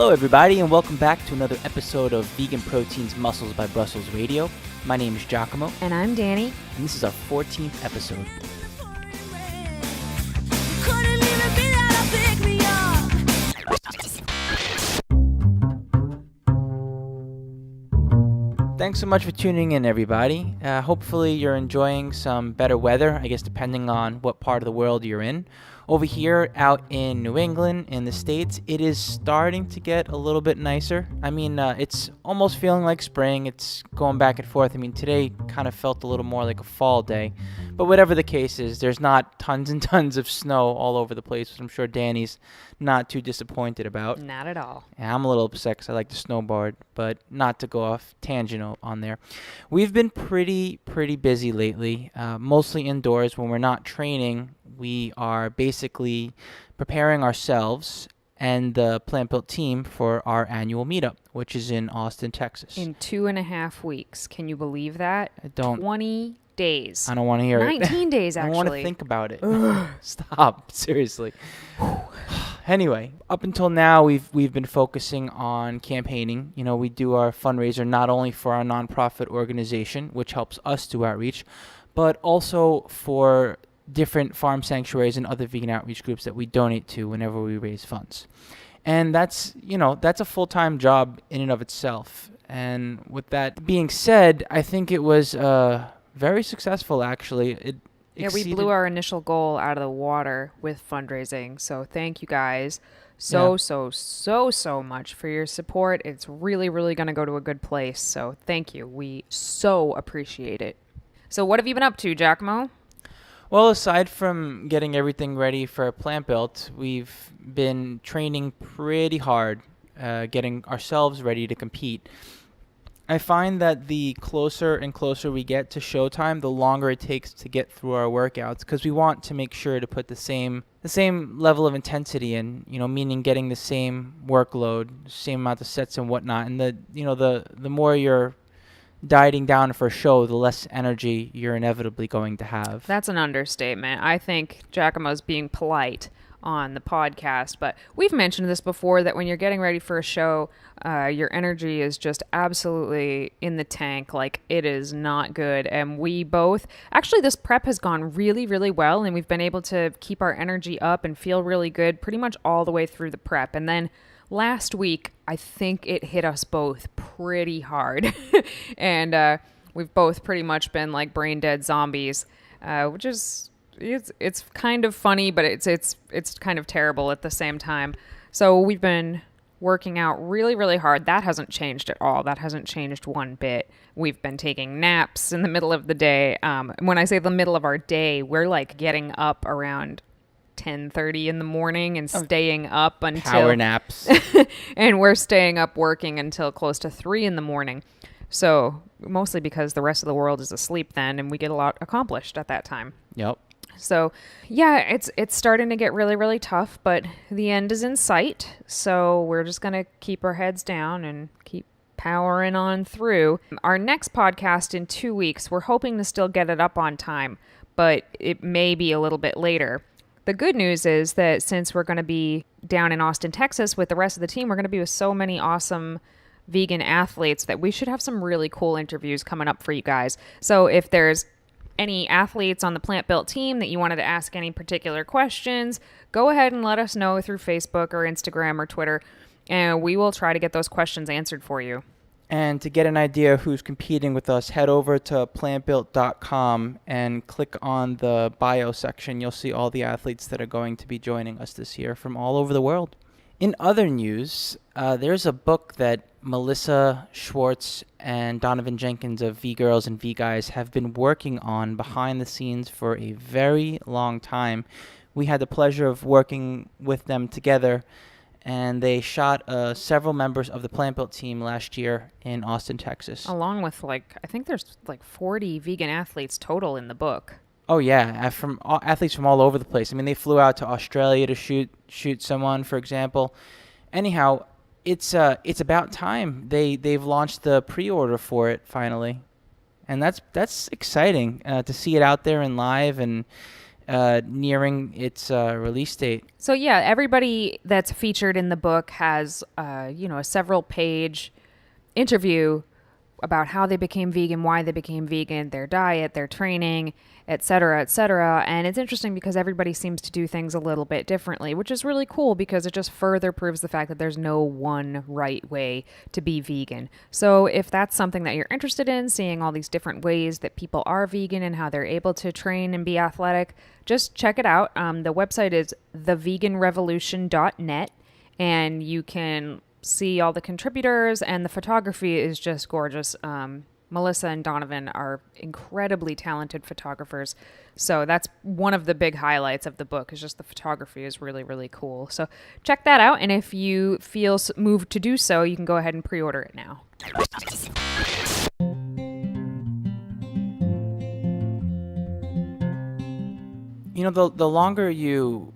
Hello, everybody, and welcome back to another episode of Vegan Proteins Muscles by Brussels Radio. My name is 𝐬𝐿𝐫𝐿. And I'm Danny. And this is our 14th episode. Thanks so much for tuning in, everybody. Hopefully you're enjoying some better weather, I guess depending on what part of the world you're in. Over here out in New England, in the States, it is starting to get a little bit nicer. I mean, it's almost feeling like spring. It's going back and forth. I mean, today kind of felt a little more like a fall day. But whatever the case is, there's not tons and tons of snow all over the place, which I'm sure Danny's not too disappointed about. Not at all. Yeah, I'm a little upset because I like to snowboard, but not to go off tangent on there. We've been pretty busy lately, mostly indoors. When we're not training, we are basically preparing ourselves and the Plant Built team for our annual meetup, which is in Austin, Texas. In 2.5 weeks. Can you believe that? I don't. 20 days. I don't want to hear 19 days, actually. I don't want to think about it. Stop. Seriously. Anyway, up until now, we've been focusing on campaigning. You know, we do our fundraiser not only for our nonprofit organization, which helps us do outreach, but also for different farm sanctuaries and other vegan outreach groups that we donate to whenever we raise funds. And that's a full-time job in and of itself. And with that being said, I think it was very successful, actually. We blew our initial goal out of the water with fundraising. So thank you guys so much for your support. It's really going to go to a good place. So thank you. We so appreciate it. So what have you been up to, 𝐬𝐿𝐫𝐿? Well, aside from getting everything ready for Plant Built, we've been training pretty hard, getting ourselves ready to compete. I find that the closer and closer we get to showtime, the longer it takes to get through our workouts, because we want to make sure to put the same level of intensity in, meaning getting the same workload, same amount of sets and whatnot. And the more you're dieting down for a show, the less energy you're inevitably going to have. That's an understatement. I think 𝐬𝐿𝐫𝐿's being polite on the podcast, but we've mentioned this before, that when you're getting ready for a show, your energy is just absolutely in the tank. Like, it is not good. And we both, actually, this prep has gone really well, and we've been able to keep our energy up and feel really good pretty much all the way through the prep. And then last week, I think it hit us both pretty hard. And we've both pretty much been like brain dead zombies, which is, it's kind of funny, but it's kind of terrible at the same time. So we've been working out really hard. That hasn't changed at all. That hasn't changed one bit. We've been taking naps in the middle of the day. When I say the middle of our day, we're like getting up around 10:30 in the morning and staying up until power naps. And we're staying up working until close to 3 in the morning. So mostly because the rest of the world is asleep then, and we get a lot accomplished at that time. Yep. So yeah, it's starting to get really tough, but the end is in sight. So we're just going to keep our heads down and keep powering on through. Our next podcast in 2 weeks, we're hoping to still get it up on time, but it may be a little bit later. The good news is that since we're going to be down in Austin, Texas with the rest of the team, we're going to be with so many awesome vegan athletes that we should have some really cool interviews coming up for you guys. So if there's any athletes on the Plant Built team that you wanted to ask any particular questions, go ahead and let us know through Facebook or Instagram or Twitter, and we will try to get those questions answered for you. And to get an idea of who's competing with us, head over to plantbuilt.com and click on the bio section. You'll see all the athletes that are going to be joining us this year from all over the world. In other news, there's a book that Melissa Schwartz and Donovan Jenkins of V-Girls and V-Guys have been working on behind the scenes for a very long time. We had the pleasure of working with them together, and they shot several members of the Plant Built team last year in Austin, Texas. Along with, I think there's 40 vegan athletes total in the book. Oh, yeah, from athletes from all over the place. I mean, they flew out to Australia to shoot someone, for example. Anyhow, it's about time. They've launched the pre-order for it finally, and that's exciting to see it out there and live. And nearing its release date. So yeah, everybody that's featured in the book has, a several-page interview about how they became vegan, why they became vegan, their diet, their training, et cetera, et cetera. And it's interesting because everybody seems to do things a little bit differently, which is really cool because it just further proves the fact that there's no one right way to be vegan. So if that's something that you're interested in, seeing all these different ways that people are vegan and how they're able to train and be athletic, just check it out. The website is theveganrevolution.net, and you can see all the contributors, and the photography is just gorgeous. Melissa and Donovan are incredibly talented photographers. So that's one of the big highlights of the book, is just the photography is really, really cool. So check that out. And if you feel moved to do so, you can go ahead and pre-order it now. The longer you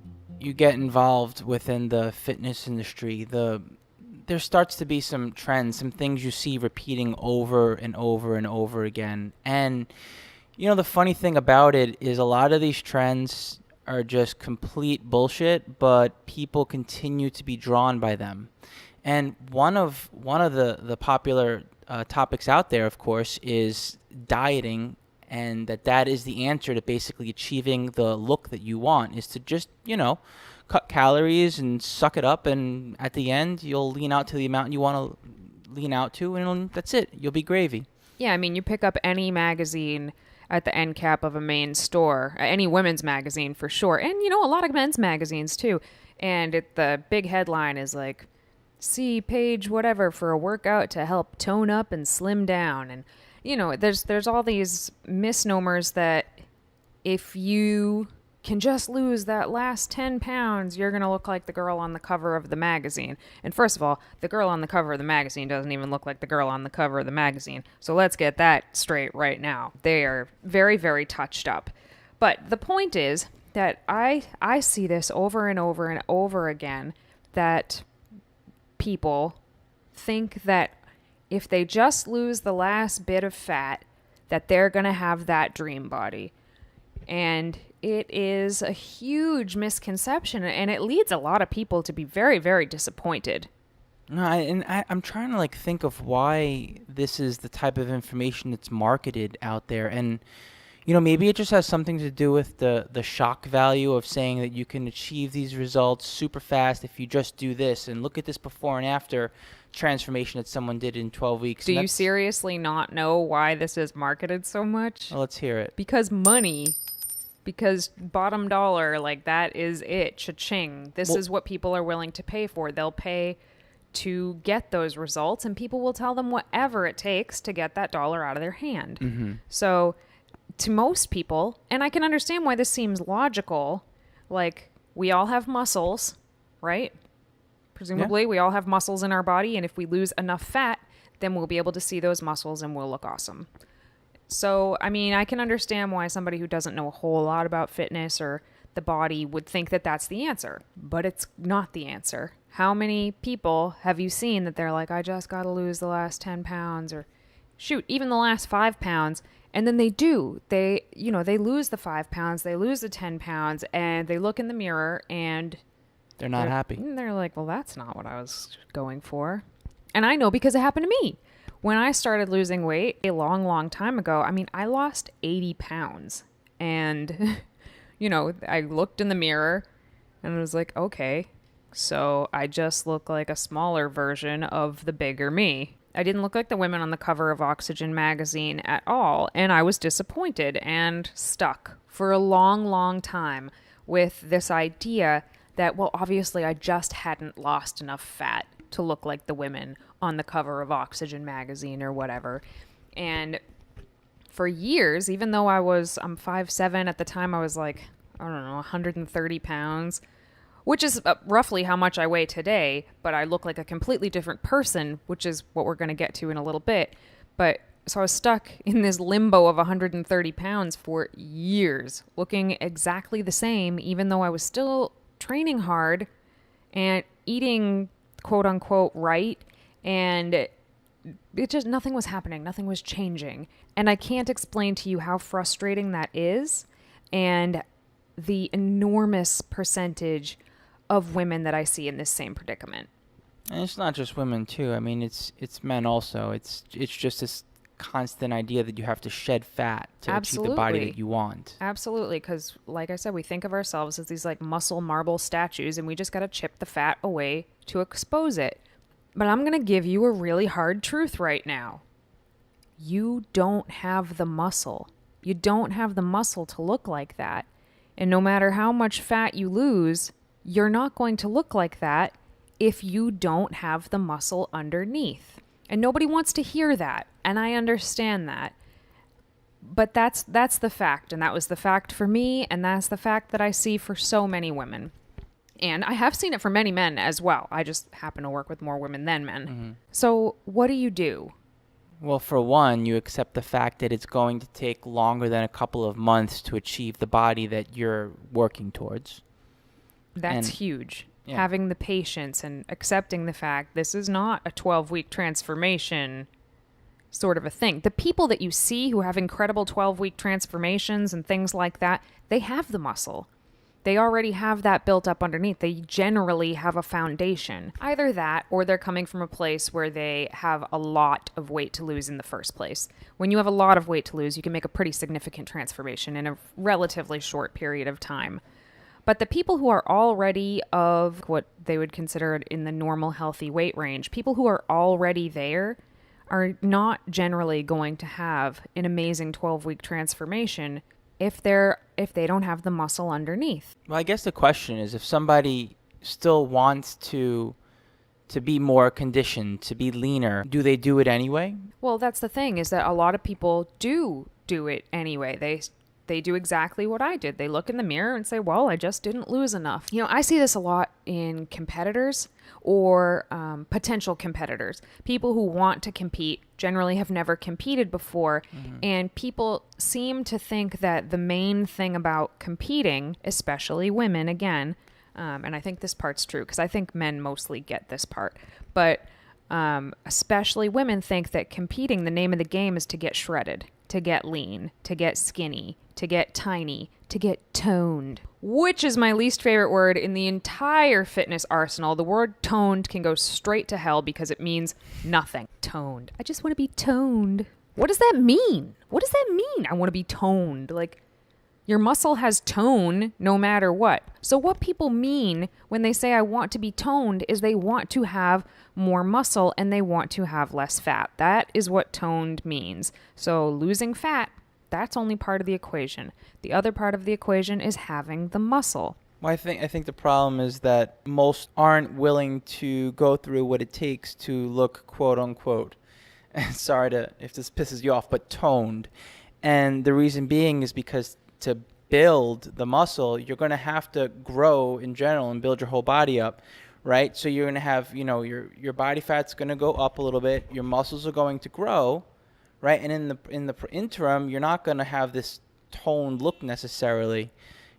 get involved within the fitness industry, there starts to be some trends, some things you see repeating over and over and over again. And, the funny thing about it is a lot of these trends are just complete bullshit, but people continue to be drawn by them. And one of the popular topics out there, of course, is dieting, and that is the answer to basically achieving the look that you want, is to just, cut calories and suck it up, and at the end you'll lean out to the amount you want to lean out to, and that's it. You'll be gravy. Yeah, I mean, you pick up any magazine at the end cap of a main store, any women's magazine for sure, and a lot of men's magazines too, and the big headline is like, see page whatever for a workout to help tone up and slim down. And there's all these misnomers that if you can just lose that last 10 pounds, you're going to look like the girl on the cover of the magazine. And first of all, the girl on the cover of the magazine doesn't even look like the girl on the cover of the magazine. So let's get that straight right now. They are very, very touched up. But the point is that I see this over and over and over again, that people think that if they just lose the last bit of fat, that they're going to have that dream body. And it is a huge misconception, and it leads a lot of people to be very, very disappointed. No, I'm trying to think of why this is the type of information that's marketed out there. And, maybe it just has something to do with the shock value of saying that you can achieve these results super fast if you just do this, and look at this before and after transformation that someone did in 12 weeks. Do you seriously not know why this is marketed so much? Well, let's hear it. Because money. Because bottom dollar, that is it. Cha-ching. This is what people are willing to pay for. They'll pay to get those results, and people will tell them whatever it takes to get that dollar out of their hand. Mm-hmm. So to most people, and I can understand why this seems logical, we all have muscles, right? Presumably, we all have muscles in our body, and if we lose enough fat, then we'll be able to see those muscles and we'll look awesome. So, I mean, I can understand why somebody who doesn't know a whole lot about fitness or the body would think that that's the answer, but it's not the answer. How many people have you seen that they're like, I just got to lose the last 10 pounds, or shoot, even the last 5 pounds, and then they do. They lose the 5 pounds, they lose the 10 pounds, and they look in the mirror and they're not happy. And they're like, well, that's not what I was going for. And I know because it happened to me. When I started losing weight a long, long time ago, I lost 80 pounds. And, I looked in the mirror and I was like, okay, so I just look like a smaller version of the bigger me. I didn't look like the women on the cover of Oxygen magazine at all. And I was disappointed and stuck for a long, long time with this idea that, well, obviously I just hadn't lost enough fat to look like the women on the cover of Oxygen magazine or whatever. And for years, even though I'm 5'7", at the time I was 130 pounds, which is roughly how much I weigh today, but I look like a completely different person, which is what we're going to get to in a little bit. But so I was stuck in this limbo of 130 pounds for years, looking exactly the same, even though I was still training hard and eating quote unquote right, and it just, nothing was happening, nothing was changing. And I can't explain to you how frustrating that is, and the enormous percentage of women that I see in this same predicament. And it's not just women too. I mean, it's men also. It's just this constant idea that you have to shed fat to achieve the body that you want. Absolutely, because like I said, we think of ourselves as these like muscle marble statues, and we just got to chip the fat away to expose it. But I'm going to give you a really hard truth right now. You don't have the muscle. You don't have the muscle to look like that. And no matter how much fat you lose, you're not going to look like that if you don't have the muscle underneath. And nobody wants to hear that. And I understand that. But that's the fact. And that was the fact for me. And that's the fact that I see for so many women. And I have seen it for many men as well. I just happen to work with more women than men. Mm-hmm. So what do? Well, for one, you accept the fact that it's going to take longer than a couple of months to achieve the body that you're working towards. That's huge. Yeah. Having the patience and accepting the fact this is not a 12-week transformation sort of a thing. The people that you see who have incredible 12-week transformations and things like that, they have the muscle. They already have that built up underneath. They generally have a foundation. Either that or they're coming from a place where they have a lot of weight to lose in the first place. When you have a lot of weight to lose, you can make a pretty significant transformation in a relatively short period of time. But the people who are already of what they would consider in the normal healthy weight range, people who are already there are not generally going to have an amazing 12-week transformation if they don't have the muscle underneath. Well, I guess the question is if somebody still wants to be more conditioned, to be leaner, do they do it anyway? Well, that's the thing, is that a lot of people do it anyway. They do exactly what I did. They look in the mirror and say, well, I just didn't lose enough. You know, I see this a lot in competitors or potential competitors. People who want to compete generally have never competed before. Mm-hmm. And people seem to think that the main thing about competing, especially women, again, and I think this part's true because I think men mostly get this part, but especially women think that competing, the name of the game is to get shredded, to get lean, to get skinny, to get tiny, to get toned, which is my least favorite word in the entire fitness arsenal. The word toned can go straight to hell because it means nothing. Toned. I just want to be toned. What does that mean? What does that mean? I want to be toned. Like, your muscle has tone no matter what. So what people mean when they say I want to be toned is they want to have more muscle and they want to have less fat. That is what toned means. So losing fat, that's only part of the equation. The other part of the equation is having the muscle. Well, I think the problem is that most aren't willing to go through what it takes to look, quote unquote, sorry if this pisses you off, but toned. And the reason being is because to build the muscle, you're going to have to grow in general and build your whole body up, right? So you're going to have, your body fat's going to go up a little bit. Your muscles are going to grow, right? And in the interim, you're not going to have this toned look necessarily.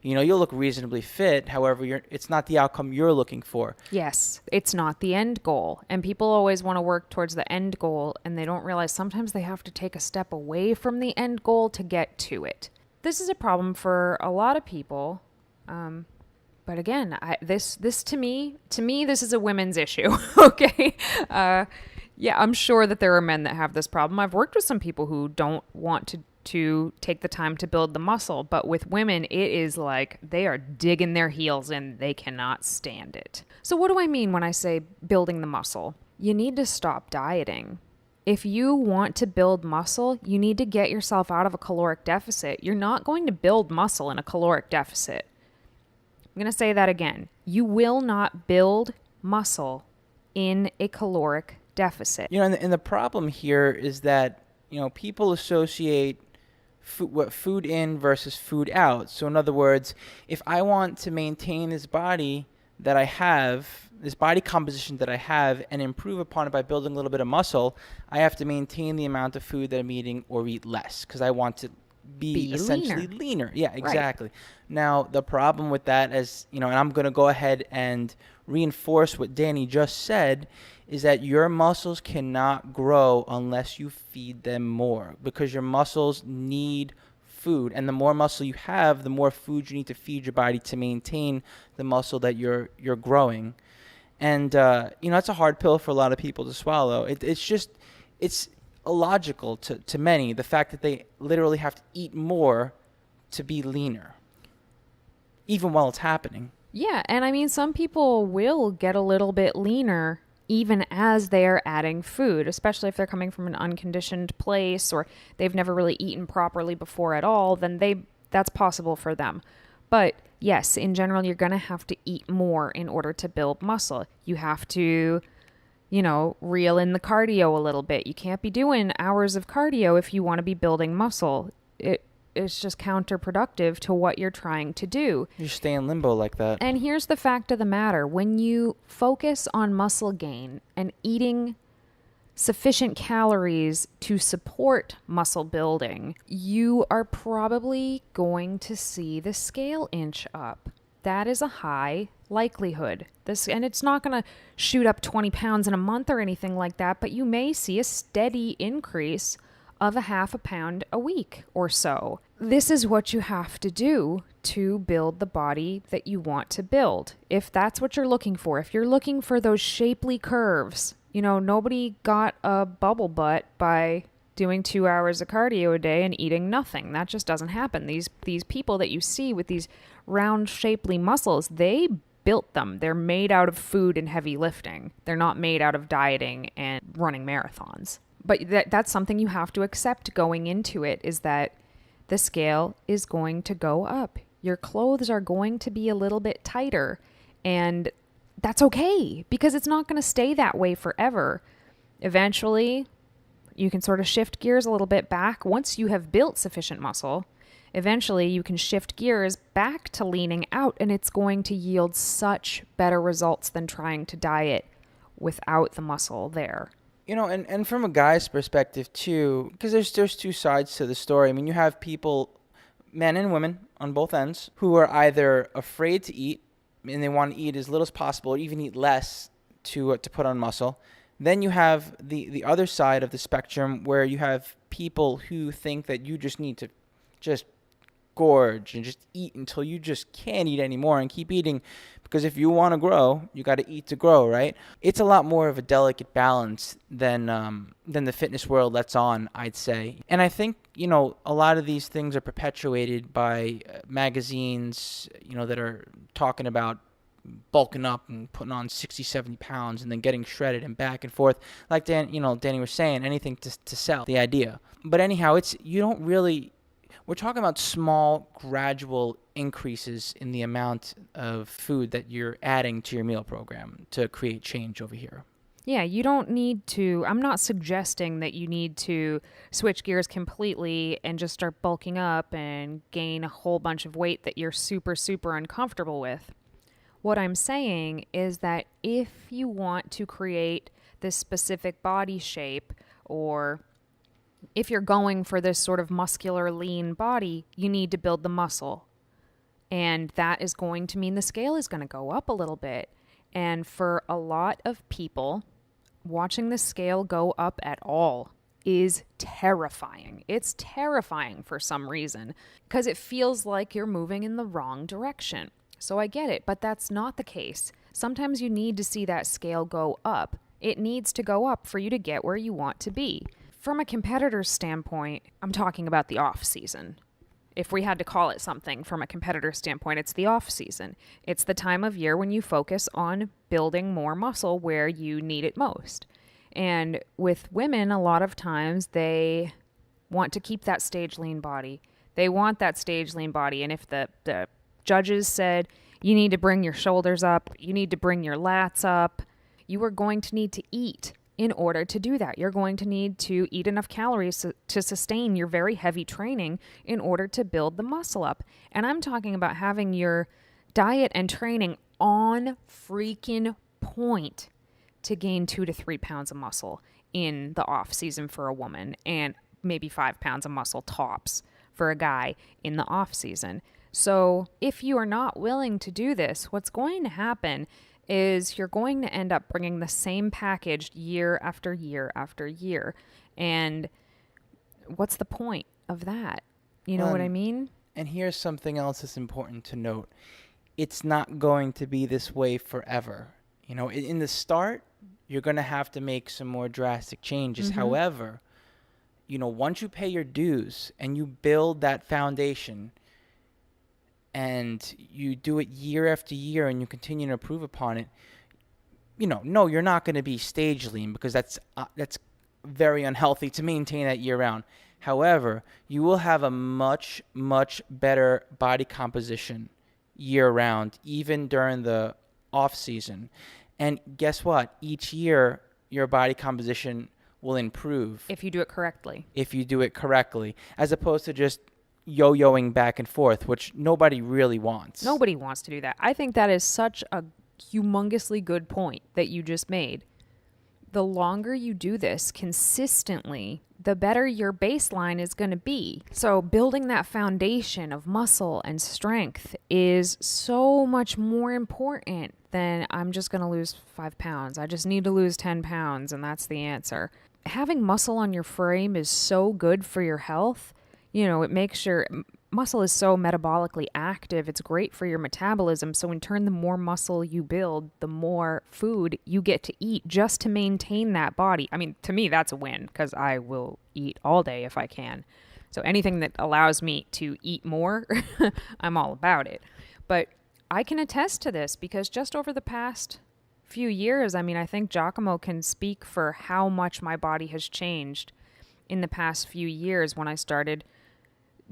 You'll look reasonably fit. However, it's not the outcome you're looking for. Yes, it's not the end goal. And people always want to work towards the end goal, and they don't realize sometimes they have to take a step away from the end goal to get to it. This is a problem for a lot of people. But again, this to me, this is a women's issue. Okay. Yeah, I'm sure that there are men that have this problem. I've worked with some people who don't want to take the time to build the muscle, but with women, it is like they are digging their heels in. They cannot stand it. So what do I mean when I say building the muscle? You need to stop dieting. If you want to build muscle, you need to get yourself out of a caloric deficit. You're not going to build muscle in a caloric deficit. I'm going to say that again. You will not build muscle in a caloric deficit. And the problem here is that, people associate food in versus food out. So in other words, if I want to maintain this body that I have, this body composition that I have, and improve upon it by building a little bit of muscle, I have to maintain the amount of food that I'm eating or eat less because I want to be essentially leaner. Yeah, exactly. Right. Now, the problem with that is, and I'm going to go ahead and reinforce what Danny just said, is that your muscles cannot grow unless you feed them more because your muscles need food. And the more muscle you have, the more food you need to feed your body to maintain the muscle that you're growing. And, it's a hard pill for a lot of people to swallow. It's illogical to many, the fact that they literally have to eat more to be leaner, even while it's happening. Yeah, and I mean, some people will get a little bit leaner even as they are adding food, especially if they're coming from an unconditioned place or they've never really eaten properly before at all, then that's possible for them. But yes, in general, you're going to have to eat more in order to build muscle. You have to, reel in the cardio a little bit. You can't be doing hours of cardio if you want to be building muscle. It's just counterproductive to what you're trying to do. You stay in limbo like that. And here's the fact of the matter. When you focus on muscle gain and eating sufficient calories to support muscle building, you are probably going to see the scale inch up. That is a high likelihood. And it's not going to shoot up 20 pounds in a month or anything like that, but you may see a steady increase of a half a pound a week or so. This is what you have to do to build the body that you want to build. If that's what you're looking for, if you're looking for those shapely curves, nobody got a bubble butt by doing 2 hours of cardio a day and eating nothing. That just doesn't happen. These people that you see with these round, shapely muscles, they built them. They're made out of food and heavy lifting. They're not made out of dieting and running marathons. But that's something you have to accept going into it, is that the scale is going to go up. Your clothes are going to be a little bit tighter, and that's okay because it's not going to stay that way forever. Eventually, you can sort of shift gears a little bit back. Once you have built sufficient muscle, eventually you can shift gears back to leaning out, and it's going to yield such better results than trying to diet without the muscle there. And from a guy's perspective too, because there's two sides to the story. I mean, you have people, men and women on both ends, who are either afraid to eat and they want to eat as little as possible or even eat less to put on muscle. Then you have the other side of the spectrum where you have people who think that you just need to just gorge and just eat until you just can't eat anymore and keep eating, because if you want to grow, you got to eat to grow, right? It's a lot more of a delicate balance than the fitness world lets on, I'd say. And I think, a lot of these things are perpetuated by magazines, that are talking about bulking up and putting on 60, 70 pounds and then getting shredded and back and forth. Like Danny was saying, anything to sell the idea. But anyhow, we're talking about small, gradual increases in the amount of food that you're adding to your meal program to create change over here. Yeah, you don't need to. I'm not suggesting that you need to switch gears completely and just start bulking up and gain a whole bunch of weight that you're super, super uncomfortable with. What I'm saying is that if you want to create this specific body shape, or if you're going for this sort of muscular, lean body, you need to build the muscle. And that is going to mean the scale is going to go up a little bit. And for a lot of people, watching the scale go up at all is terrifying. It's terrifying for some reason because it feels like you're moving in the wrong direction. So I get it, but that's not the case. Sometimes you need to see that scale go up. It needs to go up for you to get where you want to be. From a competitor's standpoint, I'm talking about the off season. If we had to call it something from a competitor's standpoint, it's the off season. It's the time of year when you focus on building more muscle where you need it most. And with women, a lot of times they want to keep that stage lean body. They want that stage lean body. And if the judges said, you need to bring your shoulders up, you need to bring your lats up, you are going to need to eat in order to do that. You're going to need to eat enough calories to sustain your very heavy training in order to build the muscle up. And I'm talking about having your diet and training on freaking point to gain 2 to 3 pounds of muscle in the off season for a woman, and maybe 5 pounds of muscle tops for a guy in the off season. So if you are not willing to do this, what's going to happen is you're going to end up bringing the same package year after year after year. And what's the point of that? You know what I mean? And here's something else that's important to note. It's not going to be this way forever. You know, in the start, you're going to have to make some more drastic changes. However, you know, once you pay your dues and you build that foundation and you do it year after year and you continue to improve upon it, you know, no, you're not going to be stage lean because that's very unhealthy to maintain that year round. However, you will have a much, much better body composition year round, even during the off season. And guess what? Each year, your body composition will improve. If you do it correctly. If you do it correctly, as opposed to just yo-yoing back and forth, which nobody really wants. Nobody wants to do that. I think that is such a humongously good point that you just made. The longer you do this consistently, the better your baseline is going to be. So building that foundation of muscle and strength is so much more important than I'm just going to lose 5 pounds. I just need to lose 10 pounds and that's the answer. Having muscle on your frame is so good for your health. You know, it makes your muscle is so metabolically active. It's great for your metabolism. So in turn, the more muscle you build, the more food you get to eat just to maintain that body. I mean, to me, that's a win because I will eat all day if I can. So anything that allows me to eat more, I'm all about it. But I can attest to this because just over the past few years, I mean, I think 𝐬𝐿𝐫𝐞 can speak for how much my body has changed in the past few years when I started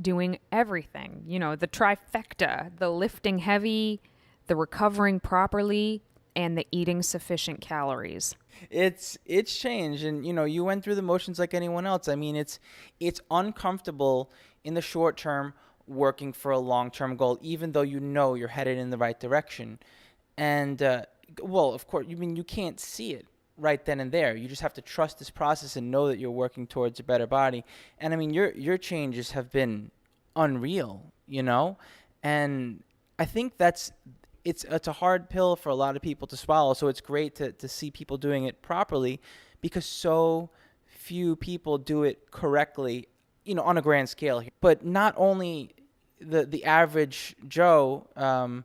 doing everything, you know, the trifecta, the lifting heavy, the recovering properly, and the eating sufficient calories. It's changed, and you know, you went through the motions like anyone else. I mean, it's uncomfortable in the short term working for a long-term goal, even though you know you're headed in the right direction. And well, of course, you can't see it right then and there. You just have to trust this process and know that you're working towards a better body. And I mean, your changes have been unreal, you know? And I think it's a hard pill for a lot of people to swallow. So it's great to see people doing it properly because so few people do it correctly, you know, on a grand scale here. But not only the average Joe,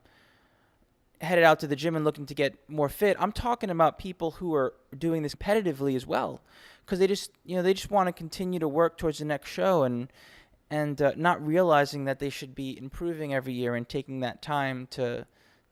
headed out to the gym and looking to get more fit. I'm talking about people who are doing this competitively as well, because they just want to continue to work towards the next show and not realizing that they should be improving every year and taking that time to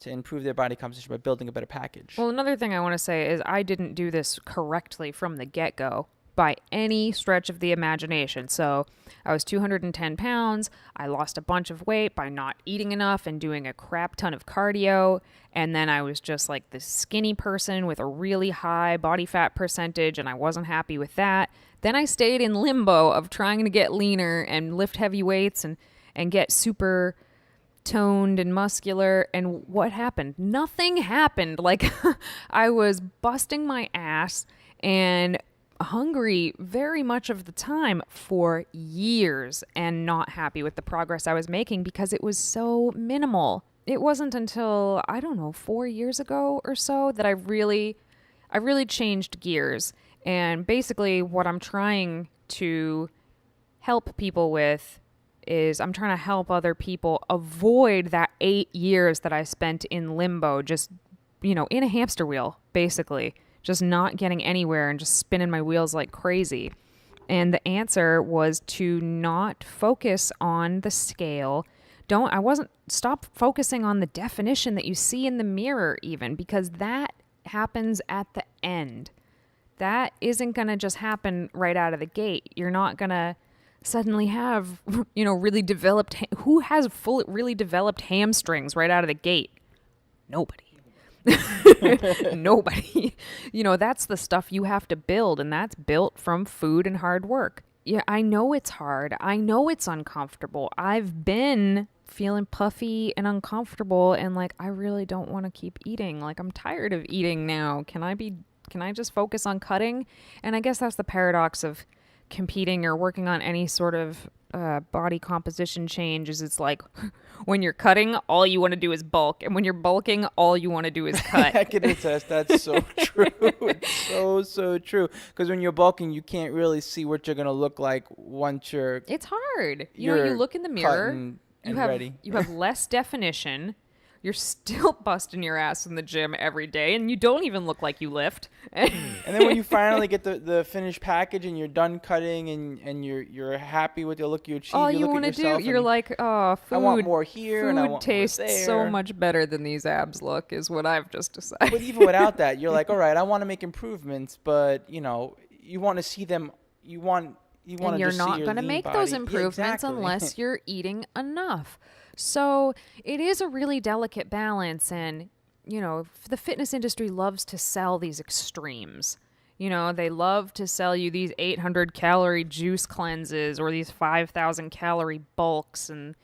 improve their body composition by building a better package. Well, another thing I want to say is I didn't do this correctly from the get-go by any stretch of the imagination. So I was 210 pounds. I lost a bunch of weight by not eating enough and doing a crap ton of cardio. And then I was just like this skinny person with a really high body fat percentage, and I wasn't happy with that. Then I stayed in limbo of trying to get leaner and lift heavy weights and get super toned and muscular. And what happened? Nothing happened. Like I was busting my ass and hungry very much of the time for years and not happy with the progress I was making because it was so minimal. It wasn't until, I don't know, 4 years ago or so that I really changed gears. And basically what I'm trying to help people with is I'm trying to help other people avoid that 8 years that I spent in limbo, just, you know, in a hamster wheel, basically. Just not getting anywhere and just spinning my wheels like crazy. And the answer was to not focus on the scale. Stop focusing on the definition that you see in the mirror even, because that happens at the end. That isn't going to just happen right out of the gate. You're not going to suddenly have, you know, who has really developed hamstrings right out of the gate? Nobody. Nobody. You know, that's the stuff you have to build, and that's built from food and hard work. Yeah, I know it's hard. I know it's uncomfortable. I've been feeling puffy and uncomfortable and like, I really don't want to keep eating. Like, I'm tired of eating now. Can I just focus on cutting? And I guess that's the paradox of competing or working on any sort of body composition change is it's like when you're cutting, all you want to do is bulk. And when you're bulking, all you want to do is cut. I can attest. That's so true. It's so true. Because when you're bulking, you can't really see what you're going to look like once you're... It's hard. You know, you look in the mirror, you have less definition. You're still busting your ass in the gym every day, and you don't even look like you lift. And then when you finally get the finished package and you're done cutting and you're happy with the look you achieved, all you want to do, you're like, oh, food. I want more here and I want tastes more there. so much better than these abs look, is what I've just decided. But even without that, you're like, all right, I want to make improvements, but you want to see them. You want to. And you're not going to make those improvements unless you're eating enough. So it is a really delicate balance. And, the fitness industry loves to sell these extremes. They love to sell you these 800 calorie juice cleanses or these 5,000 calorie bulks and,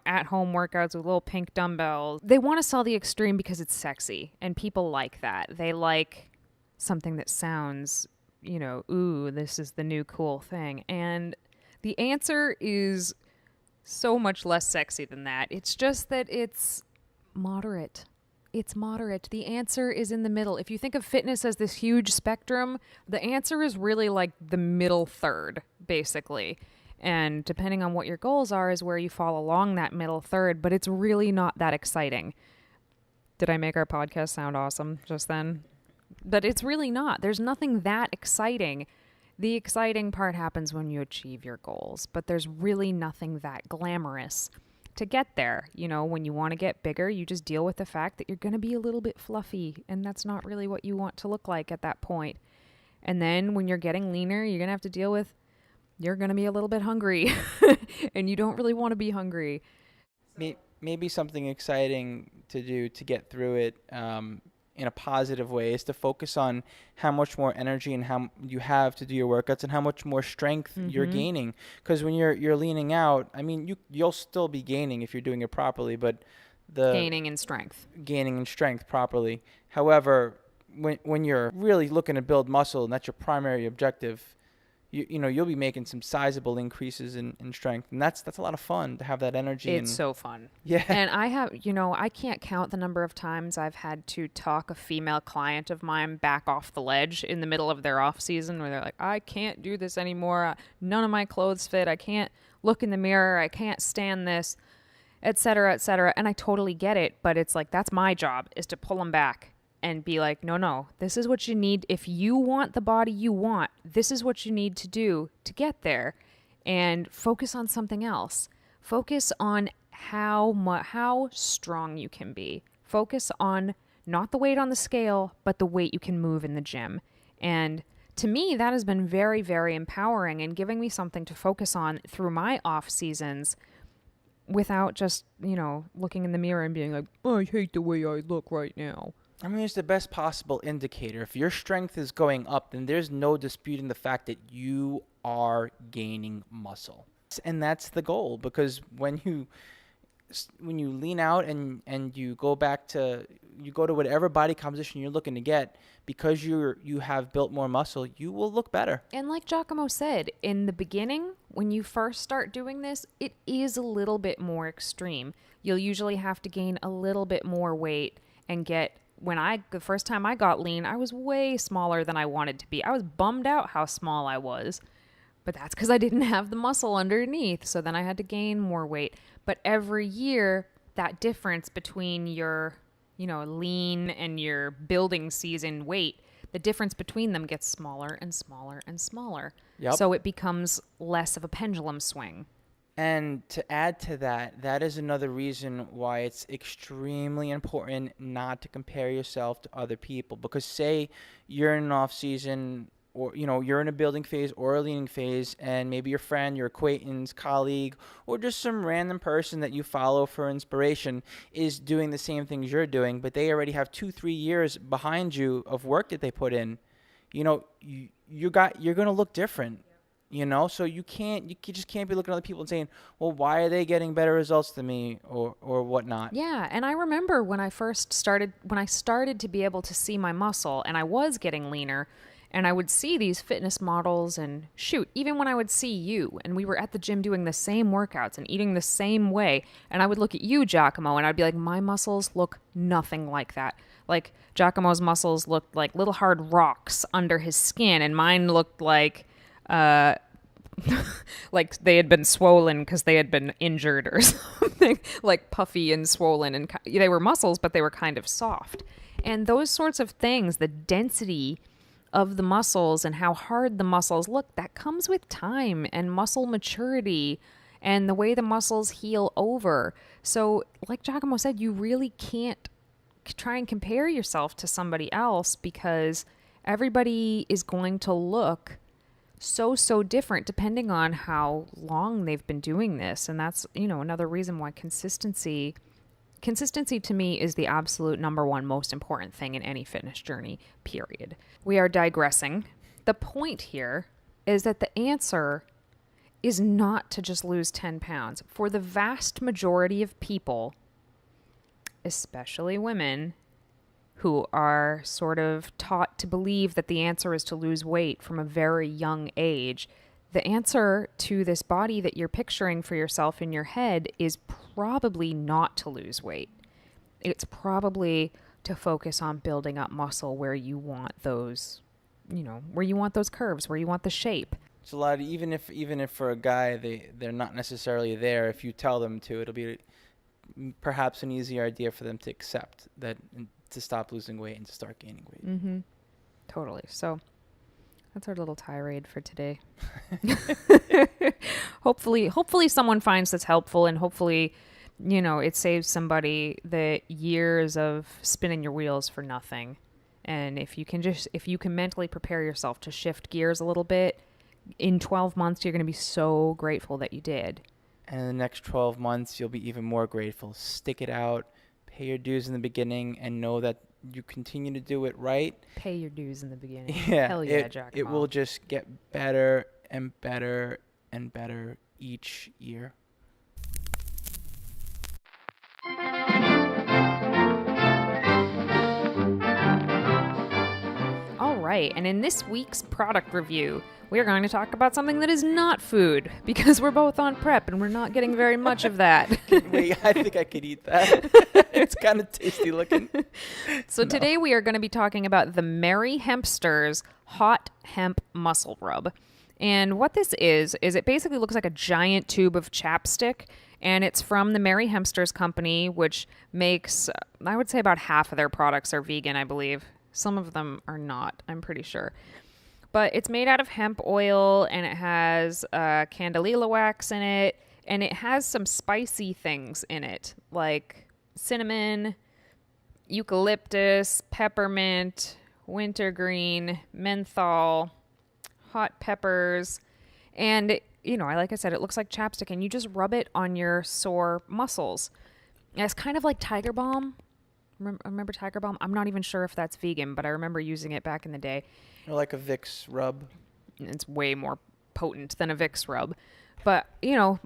at-home workouts with little pink dumbbells. They want to sell the extreme because it's sexy and people like that. They like something that sounds, ooh, this is the new cool thing. And the answer is so much less sexy than that. It's just that it's moderate. It's moderate. The answer is in the middle. If you think of fitness as this huge spectrum, the answer is really like the middle third, basically. And depending on what your goals are is where you fall along that middle third, but it's really not that exciting. Did I make our podcast sound awesome just then? But it's really not. There's nothing that exciting. The exciting part happens when you achieve your goals, but there's really nothing that glamorous to get there. When you want to get bigger, you just deal with the fact that you're going to be a little bit fluffy, and that's not really what you want to look like at that point. And then when you're getting leaner, you're going to have to deal with you're going to be a little bit hungry, and you don't really want to be hungry. Maybe something exciting to do to get through it in a positive way is to focus on how much more energy and how you have to do your workouts and how much more strength you're gaining. Because when you're leaning out, I mean, you'll still be gaining if you're doing it properly, but gaining in strength properly. However, when you're really looking to build muscle and that's your primary objective, you'll be making some sizable increases in strength. And that's a lot of fun to have that energy. It's so fun. Yeah. And I have, I can't count the number of times I've had to talk a female client of mine back off the ledge in the middle of their off season where they're like, I can't do this anymore. None of my clothes fit. I can't look in the mirror. I can't stand this, et cetera, et cetera. And I totally get it. But it's like, that's my job, is to pull them back and be like, no, this is what you need. If you want the body you want, this is what you need to do to get there. And focus on something else. Focus on how strong you can be. Focus on not the weight on the scale, but the weight you can move in the gym. And to me, that has been very, very empowering and giving me something to focus on through my off seasons without just, looking in the mirror and being like, oh, I hate the way I look right now. I mean, it's the best possible indicator. If your strength is going up, then there's no disputing the fact that you are gaining muscle. And that's the goal, because when you lean out and you go to whatever body composition you're looking to get, because you have built more muscle, you will look better. And like 𝐶𝐭 said, in the beginning, when you first start doing this, it is a little bit more extreme. You'll usually have to gain a little bit more weight and get... the first time I got lean, I was way smaller than I wanted to be. I was bummed out how small I was, but that's because I didn't have the muscle underneath. So then I had to gain more weight. But every year, that difference between your, lean and your building season weight, the difference between them gets smaller and smaller and smaller. Yep. So it becomes less of a pendulum swing. And to add to that, that is another reason why it's extremely important not to compare yourself to other people. Because say you're in an off season, or you're in a building phase or a leaning phase, and maybe your friend, your acquaintance, colleague, or just some random person that you follow for inspiration is doing the same things you're doing, but they already have 2-3 years behind you of work that they put in. You're going to look different. So you just can't be looking at other people and saying, well, why are they getting better results than me or whatnot? Yeah. And I remember when I started to be able to see my muscle and I was getting leaner And I would see these fitness models and shoot, even when I would see you and we were at the gym doing the same workouts and eating the same way. And I would look at you, 𝐃𝐿𝐵, and I'd be like, my muscles look nothing like that. Like 𝐃𝐿𝐵's muscles looked like little hard rocks under his skin, and mine looked like, like they had been swollen because they had been injured or something, like puffy and swollen. And they were muscles, but they were kind of soft. And those sorts of things, the density of the muscles and how hard the muscles look, that comes with time and muscle maturity and the way the muscles heal over. So like 𝐃𝐿𝐵 said, you really can't try and compare yourself to somebody else because everybody is going to look so different depending on how long they've been doing this. And that's, another reason why consistency to me is the absolute number one most important thing in any fitness journey, period. We are digressing. The point here is that the answer is not to just lose 10 pounds. For the vast majority of people, especially women, who are sort of taught to believe that the answer is to lose weight from a very young age, the answer to this body that you're picturing for yourself in your head is probably not to lose weight. It's probably to focus on building up muscle where you want those, where you want those curves, where you want the shape. It's a lot. Even if for a guy they're not necessarily there, if you tell them to, it'll be perhaps an easier idea for them to accept that, to stop losing weight and to start gaining weight. Mm-hmm. Totally. So that's our little tirade for today. Hopefully someone finds this helpful, and hopefully, it saves somebody the years of spinning your wheels for nothing. And if you can mentally prepare yourself to shift gears a little bit, in 12 months, you're going to be so grateful that you did. And in the next 12 months, you'll be even more grateful. Stick it out, pay your dues in the beginning, and know that you continue to do it right. Pay your dues in the beginning. Yeah, Hell yeah, 𝐃𝐿𝐵. It will just get better and better and better each year. All right, and in this week's product review, we are going to talk about something that is not food, because we're both on prep and we're not getting very much of that. Wait, I think I could eat that. It's kind of tasty looking. So today we are going to be talking about the Merry Hempsters Hot Hemp Muscle Rub. And what this is it basically looks like a giant tube of chapstick, and it's from the Merry Hempsters company, which makes, I would say about half of their products are vegan, I believe. Some of them are not, I'm pretty sure. But it's made out of hemp oil, and it has candelilla wax in it, and it has some spicy things in it, like cinnamon, eucalyptus, peppermint, wintergreen, menthol, hot peppers, and, like I said, it looks like chapstick, and you just rub it on your sore muscles. And it's kind of like Tiger Balm. Remember Tiger Balm? I'm not even sure if that's vegan, but I remember using it back in the day. Or like a Vicks rub. It's way more potent than a Vicks rub. But,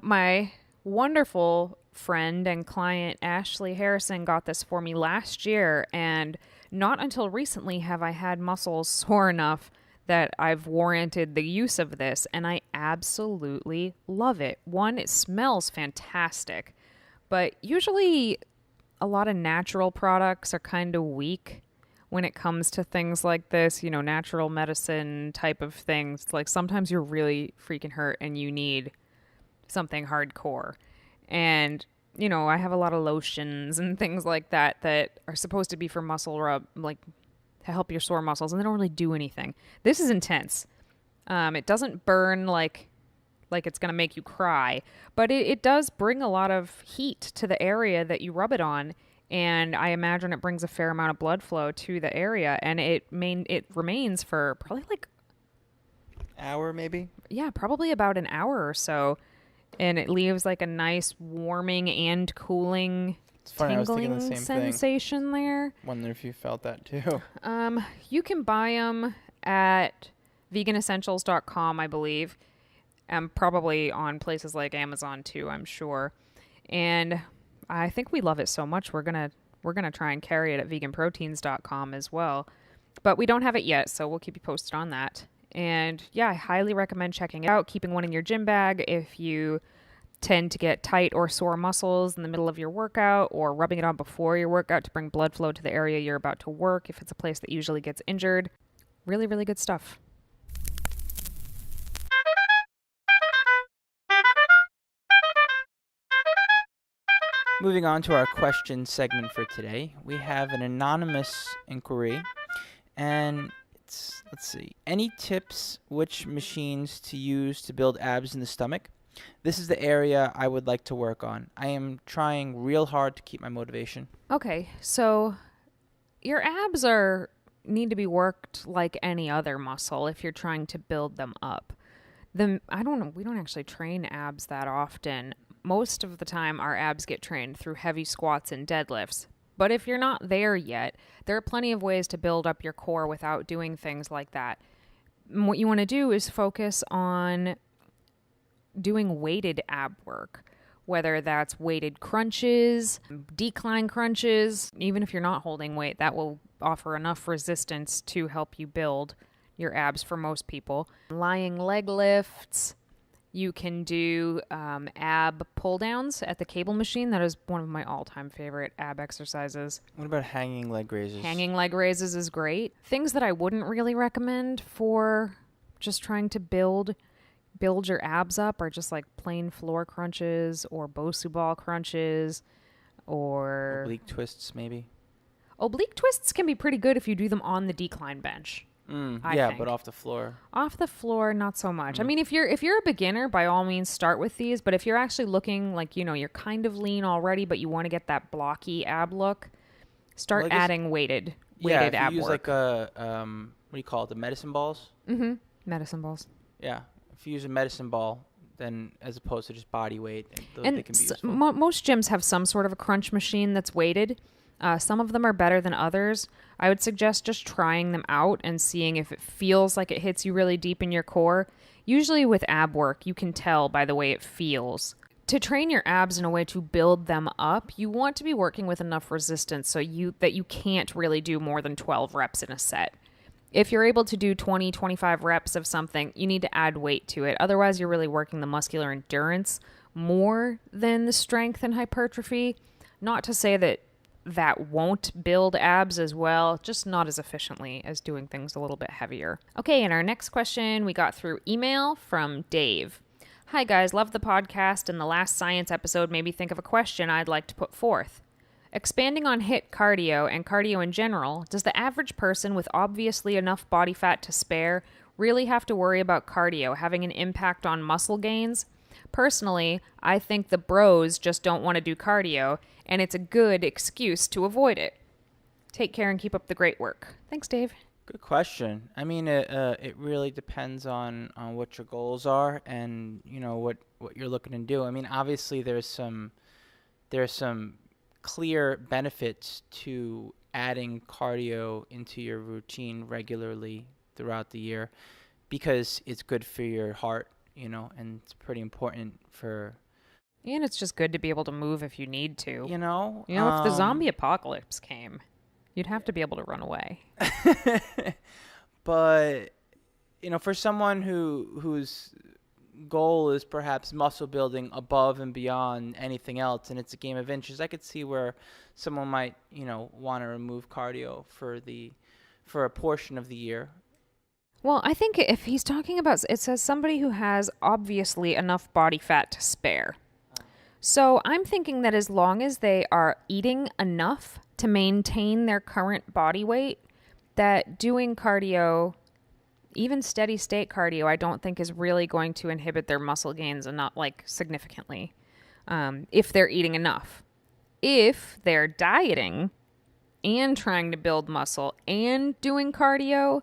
my wonderful friend and client, Ashley Harrison, got this for me last year. And not until recently have I had muscles sore enough that I've warranted the use of this. And I absolutely love it. One, it smells fantastic. But usually a lot of natural products are kind of weak when it comes to things like this, natural medicine type of things. Like sometimes you're really freaking hurt and you need something hardcore. And, I have a lot of lotions and things like that are supposed to be for muscle rub, like to help your sore muscles, and they don't really do anything. This is intense. It doesn't burn like it's going to make you cry, but it does bring a lot of heat to the area that you rub it on. And I imagine it brings a fair amount of blood flow to the area, and it remains for probably like hour, maybe. Yeah, probably about an hour or so, and it leaves like a nice warming and cooling, tingling sensation there. Wonder if you felt that too. You can buy them at VeganEssentials.com, I believe. Probably on places like Amazon too, I'm sure. And I think we love it so much we're gonna try and carry it at VeganProteins.com as well. But we don't have it yet, so we'll keep you posted on that. And yeah, I highly recommend checking it out, keeping one in your gym bag if you tend to get tight or sore muscles in the middle of your workout, or rubbing it on before your workout to bring blood flow to the area you're about to work if it's a place that usually gets injured. Really, really good stuff. Moving on to our question segment for today, we have an anonymous inquiry, and let's see, any tips which machines to use to build abs in the stomach? This is the area I would like to work on. I am trying real hard to keep my motivation. Okay, so your abs need to be worked like any other muscle if you're trying to build them up. I don't know, we don't actually train abs that often. Most of the time our abs get trained through heavy squats and deadlifts. But if you're not there yet, there are plenty of ways to build up your core without doing things like that. What you want to do is focus on doing weighted ab work, whether that's weighted crunches, decline crunches. Even if you're not holding weight, that will offer enough resistance to help you build your abs for most people. Lying leg lifts. You can do ab pull downs at the cable machine. That is one of my all-time favorite ab exercises. What about hanging leg raises? Hanging leg raises is great. Things that I wouldn't really recommend for just trying to build your abs up are just like plain floor crunches or Bosu ball crunches or oblique twists, maybe. Oblique twists can be pretty good if you do them on the decline bench. Yeah, but off the floor. Off the floor, not so much. I mean, if you're a beginner, by all means, start with these. But if you're actually looking like, you're kind of lean already, but you want to get that blocky ab look, start adding weighted ab if you use work. like a what do you call it? The medicine balls. Medicine balls. Yeah, if you use a medicine ball, then as opposed to just body weight, they can be useful. Most gyms have some sort of a crunch machine that's weighted. Some of them are better than others. I would suggest just trying them out and seeing if it feels like it hits you really deep in your core. Usually with ab work, you can tell by the way it feels. To train your abs in a way to build them up, you want to be working with enough resistance that you can't really do more than 12 reps in a set. If you're able to do 20, 25 reps of something, you need to add weight to it. Otherwise, you're really working the muscular endurance more than the strength and hypertrophy. Not to say that won't build abs as well, just not as efficiently as doing things a little bit heavier. Okay, and our next question we got through email from Dave. Hi guys, love the podcast, and the last science episode made me think of a question I'd like to put forth. Expanding on HIIT cardio and cardio in general, does the average person with obviously enough body fat to spare really have to worry about cardio having an impact on muscle gains? Personally, I think the bros just don't want to do cardio, and it's a good excuse to avoid it. Take care and keep up the great work. Thanks, Dave. Good question. I mean, it really depends on what your goals are and what you're looking to do. I mean, obviously there's some clear benefits to adding cardio into your routine regularly throughout the year because it's good for your heart, and it's pretty important for. And it's just good to be able to move if you need to. If the zombie apocalypse came, you'd have to be able to run away. But, for someone whose goal is perhaps muscle building above and beyond anything else, and it's a game of inches, I could see where someone might, want to remove cardio for a portion of the year. Well, I think if he's talking about, it says somebody who has obviously enough body fat to spare. So I'm thinking that as long as they are eating enough to maintain their current body weight, that doing cardio, even steady state cardio, I don't think is really going to inhibit their muscle gains and not significantly, if they're eating enough. If they're dieting and trying to build muscle and doing cardio,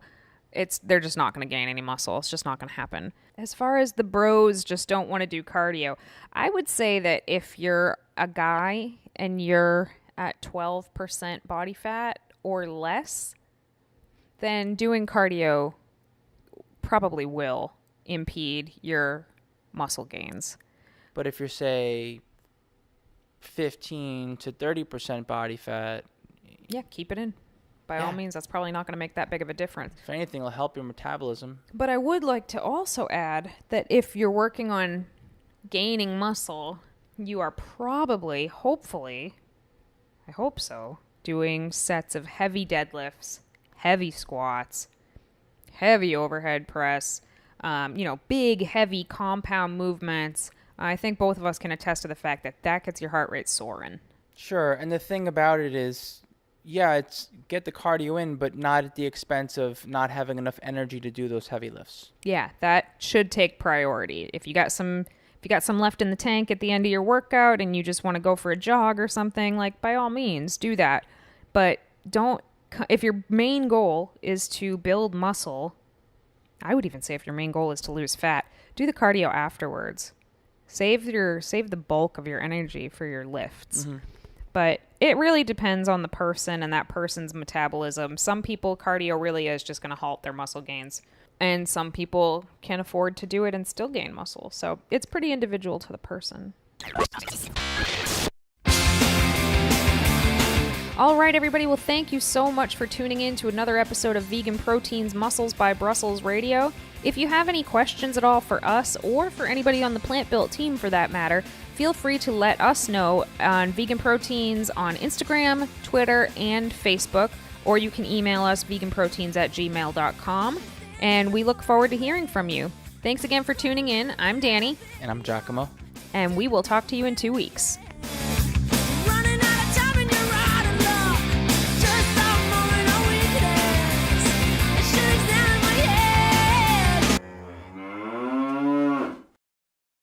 they're just not going to gain any muscle. It's just not going to happen. As far as the bros just don't want to do cardio, I would say that if you're a guy and you're at 12% body fat or less, then doing cardio probably will impede your muscle gains. But if you're, say, 15 to 30% body fat, yeah, keep it in. by all means, that's probably not going to make that big of a difference. If anything, it'll help your metabolism. But I would like to also add that if you're working on gaining muscle, you are probably, hopefully, I hope so, doing sets of heavy deadlifts, heavy squats, heavy overhead press, big, heavy compound movements. I think both of us can attest to the fact that that gets your heart rate soaring. Sure, and the thing about it is, it's get the cardio in, but not at the expense of not having enough energy to do those heavy lifts. Yeah, that should take priority. If you got some left in the tank at the end of your workout and you just want to go for a jog or something, like, by all means, do that. But if your main goal is to build muscle, I would even say if your main goal is to lose fat, do the cardio afterwards. Save the bulk of your energy for your lifts. Mm-hmm. But it really depends on the person and that person's metabolism. Some people, cardio really is just going to halt their muscle gains. And some people can afford to do it and still gain muscle. So it's pretty individual to the person. All right, everybody. Well, thank you so much for tuning in to another episode of Vegan Proteins Muscles by Brussels Radio. If you have any questions at all for us or for anybody on the Plant Built team for that matter, feel free to let us know on Vegan Proteins on Instagram, Twitter, and Facebook, or you can email us veganproteins@gmail.com, and we look forward to hearing from you. Thanks again for tuning in. I'm Danny. And I'm Giacomo. And we will talk to you in 2 weeks.